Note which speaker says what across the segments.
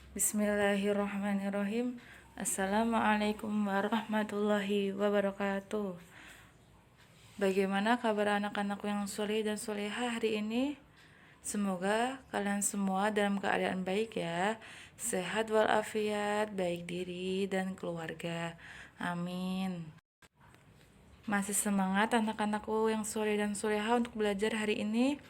Speaker 1: Bismillahirrahmanirrahim. Assalamualaikum warahmatullahi wabarakatuh. Bagaimana kabar anak-anakku yang soleh dan soleha hari ini? Semoga kalian semua dalam keadaan baik ya, sehat walafiat, baik diri dan keluarga. Amin. Masih semangat anak-anakku yang soleh dan soleha untuk belajar hari ini?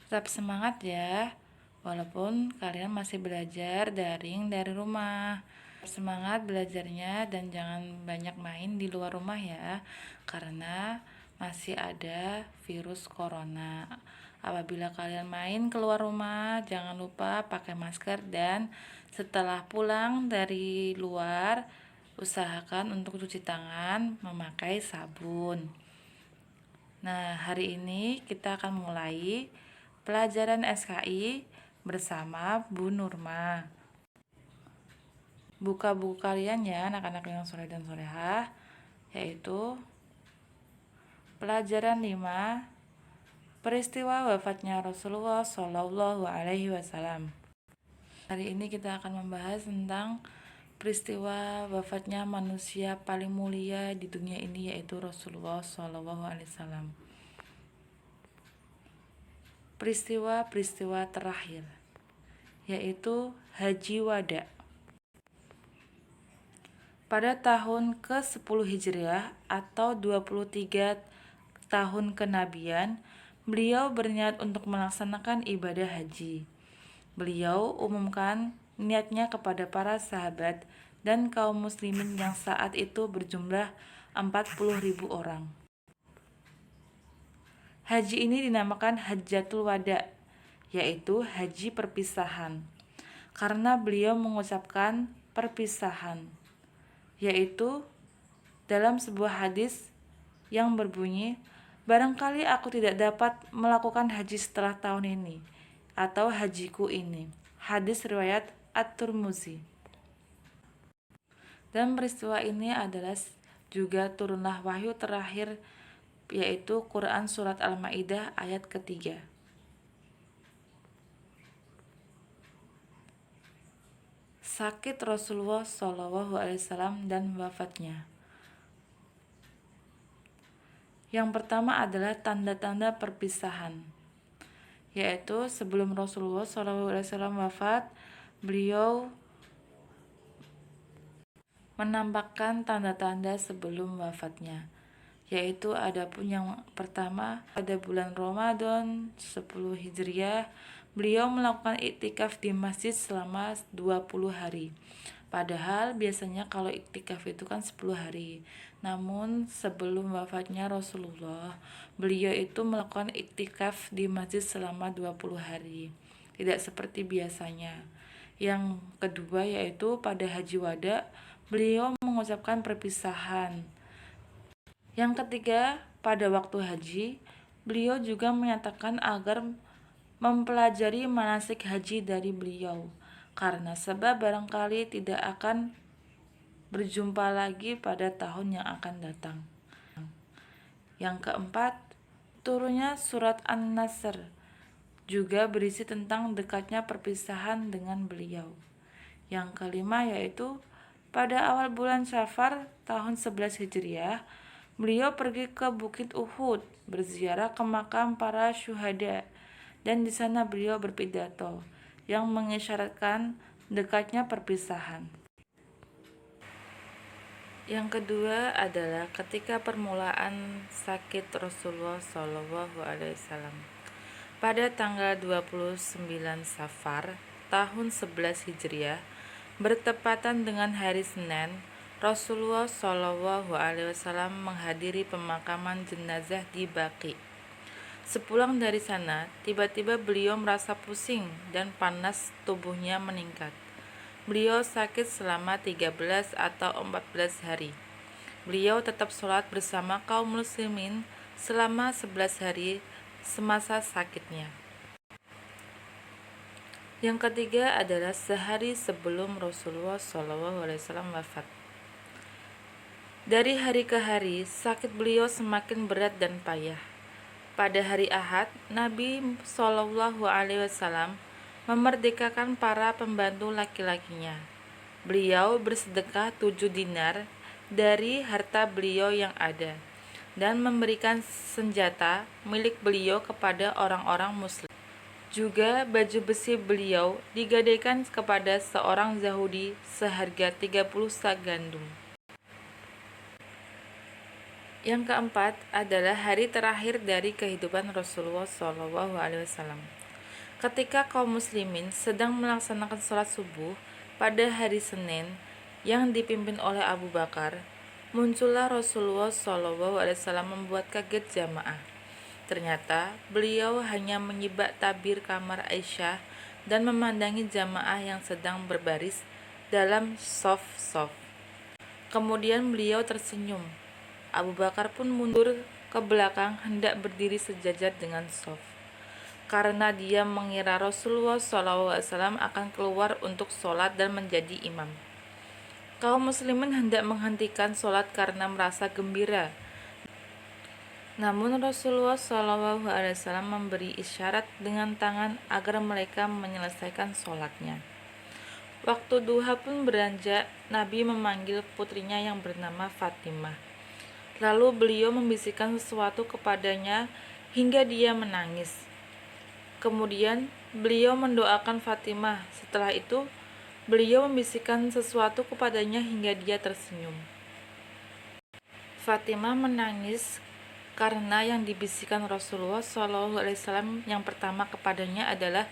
Speaker 1: Tetap semangat ya, walaupun kalian masih belajar daring dari rumah. Semangat belajarnya dan jangan banyak main di luar rumah ya, karena masih ada virus corona. Apabila kalian main keluar rumah, jangan lupa pakai masker dan setelah pulang dari luar, usahakan untuk cuci tangan memakai sabun. Nah, hari ini kita akan mulai pelajaran SKI bersama Bu Nurma. Buka buku kalian ya anak-anak yang soleh dan solehah, yaitu pelajaran 5, peristiwa wafatnya Rasulullah Shallallahu Alaihi Wasallam. Hari ini kita akan membahas tentang peristiwa wafatnya manusia paling mulia di dunia ini, yaitu Rasulullah Shallallahu Alaihi Wasallam. Peristiwa-peristiwa terakhir, yaitu Haji Wada. Pada tahun ke-10 Hijriah atau 23 tahun kenabian, beliau berniat untuk melaksanakan ibadah haji. Beliau umumkan niatnya kepada para sahabat dan kaum muslimin yang saat itu berjumlah 40.000 orang. Haji ini dinamakan Hajjatul Wada, yaitu haji perpisahan, karena beliau mengucapkan perpisahan, yaitu dalam sebuah hadis yang berbunyi, barangkali aku tidak dapat melakukan haji setelah tahun ini, atau hajiku ini. Hadis riwayat At-Tirmidzi. Dan peristiwa ini adalah juga turunlah wahyu terakhir, yaitu Quran Surat Al-Ma'idah ayat ketiga. Sakit Rasulullah SAW dan wafatnya. Yang pertama adalah tanda-tanda perpisahan, yaitu sebelum Rasulullah SAW wafat, beliau menampakkan tanda-tanda sebelum wafatnya, yaitu adapun yang pertama pada bulan Ramadan 10 Hijriah, beliau melakukan iktikaf di masjid selama 20 hari. Padahal biasanya kalau iktikaf itu kan 10 hari. Namun sebelum wafatnya Rasulullah, beliau itu melakukan iktikaf di masjid selama 20 hari. Tidak seperti biasanya. Yang kedua yaitu pada Haji Wada, beliau mengucapkan perpisahan. Yang ketiga, pada waktu haji, beliau juga menyatakan agar mempelajari manasik haji dari beliau, karena sebab barangkali tidak akan berjumpa lagi pada tahun yang akan datang. Yang keempat, turunnya surat An-Nasr juga berisi tentang dekatnya perpisahan dengan beliau. Yang kelima yaitu pada awal bulan Syafar tahun 11 Hijriah, beliau pergi ke Bukit Uhud, berziarah ke makam para syuhada, dan di sana beliau berpidato yang mengisyaratkan dekatnya perpisahan. Yang kedua adalah ketika permulaan sakit Rasulullah SAW. Pada tanggal 29 Safar tahun 11 Hijriah, bertepatan dengan hari Senin, Rasulullah SAW menghadiri pemakaman jenazah di Baqi. Sepulang dari sana, tiba-tiba beliau merasa pusing dan panas tubuhnya meningkat. Beliau sakit selama 13 atau 14 hari. Beliau tetap sholat bersama kaum muslimin selama 11 hari semasa sakitnya. Yang ketiga adalah sehari sebelum Rasulullah SAW wafat. Dari hari ke hari, sakit beliau semakin berat dan payah. Pada hari Ahad, Nabi SAW memerdekakan para pembantu laki-lakinya. Beliau bersedekah 7 dinar dari harta beliau yang ada dan memberikan senjata milik beliau kepada orang-orang muslim. Juga baju besi beliau digadaikan kepada seorang Yahudi seharga 30 sak gandum. Yang keempat adalah hari terakhir dari kehidupan Rasulullah SAW. Ketika kaum muslimin sedang melaksanakan sholat subuh pada hari Senin yang dipimpin oleh Abu Bakar, muncullah Rasulullah SAW membuat kaget jamaah. Ternyata beliau hanya menyibak tabir kamar Aisyah dan memandangi jamaah yang sedang berbaris dalam sof-sof. Kemudian beliau tersenyum. Abu Bakar pun mundur ke belakang hendak berdiri sejajar dengan sof, karena dia mengira Rasulullah SAW akan keluar untuk sholat dan menjadi imam. Kaum muslimin hendak menghentikan sholat karena merasa gembira. Namun Rasulullah SAW memberi isyarat dengan tangan agar mereka menyelesaikan sholatnya. Waktu duha pun beranjak, Nabi memanggil putrinya yang bernama Fatimah. Lalu beliau membisikkan sesuatu kepadanya hingga dia menangis. Kemudian beliau mendoakan Fatimah. Setelah itu beliau membisikkan sesuatu kepadanya hingga dia tersenyum. Fatimah menangis karena yang dibisikkan Rasulullah SAW yang pertama kepadanya adalah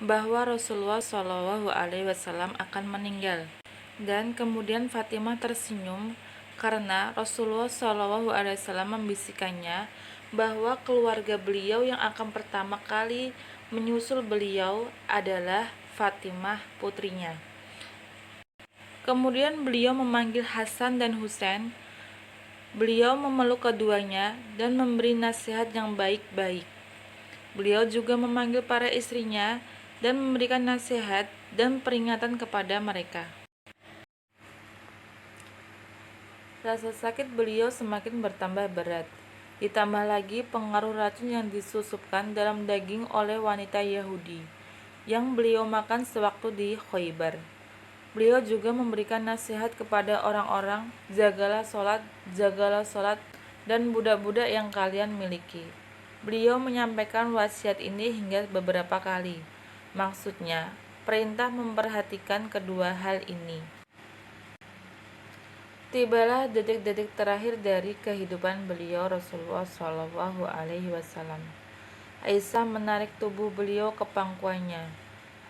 Speaker 1: bahwa Rasulullah SAW akan meninggal. Dan kemudian Fatimah tersenyum karena Rasulullah SAW membisikkannya bahwa keluarga beliau yang akan pertama kali menyusul beliau adalah Fatimah putrinya. Kemudian beliau memanggil Hasan dan Husain. Beliau memeluk keduanya dan memberi nasihat yang baik-baik. Beliau juga memanggil para istrinya dan memberikan nasihat dan peringatan kepada mereka. Rasa sakit beliau semakin bertambah berat. Ditambah lagi pengaruh racun yang disusupkan dalam daging oleh wanita Yahudi yang beliau makan sewaktu di Khaybar. Beliau juga memberikan nasihat kepada orang-orang, jagalah sholat, dan budak-budak yang kalian miliki. Beliau menyampaikan wasiat ini hingga beberapa kali. Maksudnya, perintah memperhatikan kedua hal ini. Tibalah detik-detik terakhir dari kehidupan beliau Rasulullah SAW. Aisyah menarik tubuh beliau ke pangkuannya.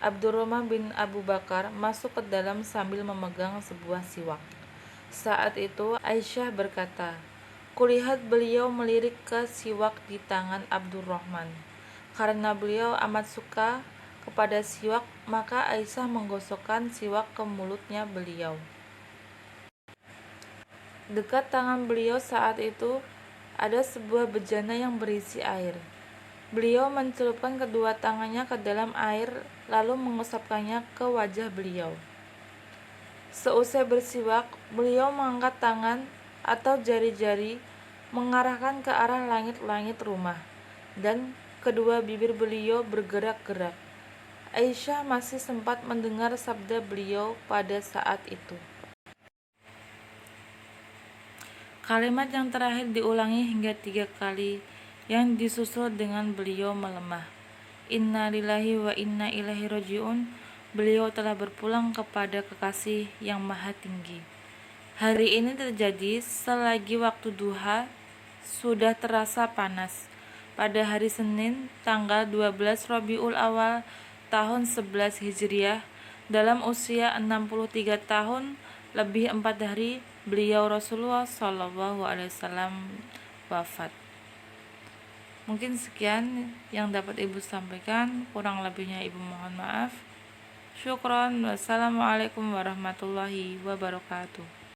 Speaker 1: Abdurrahman bin Abu Bakar masuk ke dalam sambil memegang sebuah siwak. Saat itu Aisyah berkata, "Kulihat beliau melirik ke siwak di tangan Abdurrahman. Karena beliau amat suka kepada siwak, maka Aisyah menggosokkan siwak ke mulutnya beliau." Dekat tangan beliau saat itu ada sebuah bejana yang berisi air. Beliau mencelupkan kedua tangannya ke dalam air lalu mengusapkannya ke wajah beliau. Seusai bersiwak, beliau mengangkat tangan atau jari-jari mengarahkan ke arah langit-langit rumah, dan kedua bibir beliau bergerak-gerak. Aisyah masih sempat mendengar sabda beliau pada saat itu. Kalimat yang terakhir diulangi hingga 3 kali, yang disusul dengan beliau melemah. Inna lillahi wa inna ilaihi raji'un. Beliau telah berpulang kepada kekasih yang maha tinggi. Hari ini terjadi selagi waktu duha sudah terasa panas. Pada hari Senin, tanggal 12 Rabiul Awal tahun 11 Hijriah, dalam usia 63 tahun lebih 4 hari, beliau Rasulullah SAW wafat. Mungkin sekian yang dapat Ibu sampaikan, kurang lebihnya Ibu mohon maaf. Syukron. Wassalamualaikum warahmatullahi wabarakatuh.